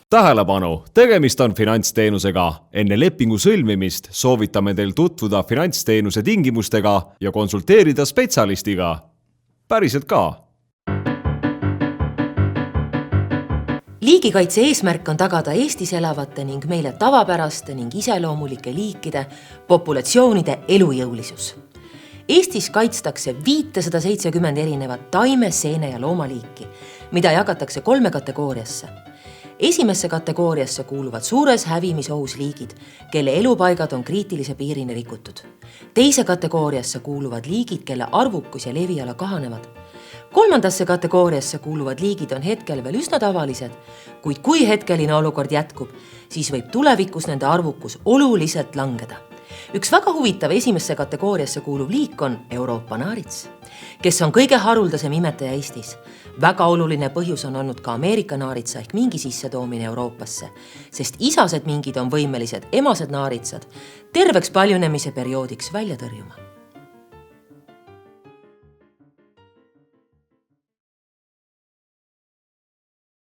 Tähelepanu, tegemist on finantsteenusega. Enne lepingu sõlmimist soovitame teil tutvuda finantsteenuse tingimustega ja konsulteerida spetsialistiga. Päriselt ka. Liigikaitse eesmärk on tagada Eestis elavate ning meile tavapäraste ning iseloomulike liikide populatsioonide elujõulisus. Eestis kaitstakse 570 erinevat taime, seene ja loomaliiki, mida jagatakse 3 kategooriasse. Esimesse kategooriasse kuuluvad suures hävimisohus liigid, kelle elupaigad on kriitilise piirini rikutud. Teise kategooriasse kuuluvad liigid, kelle arvukus ja leviala kahanevad. 3. kategooriasse kuuluvad liigid on hetkel veel üsna tavalised, kuid kui hetkeline olukord jätkub, siis võib tulevikus nende arvukus oluliselt langeda. Üks väga huvitav esimesse kategooriasse kuuluv liik on Euroopa naarits, kes on kõige haruldasem imetaja Eestis. Väga oluline põhjus on olnud ka Ameerika naaritsa ehk mingi sissetoomine Euroopasse, sest isased mingid on võimelised emased naaritsad terveks paljunemise perioodiks välja tõrjuma.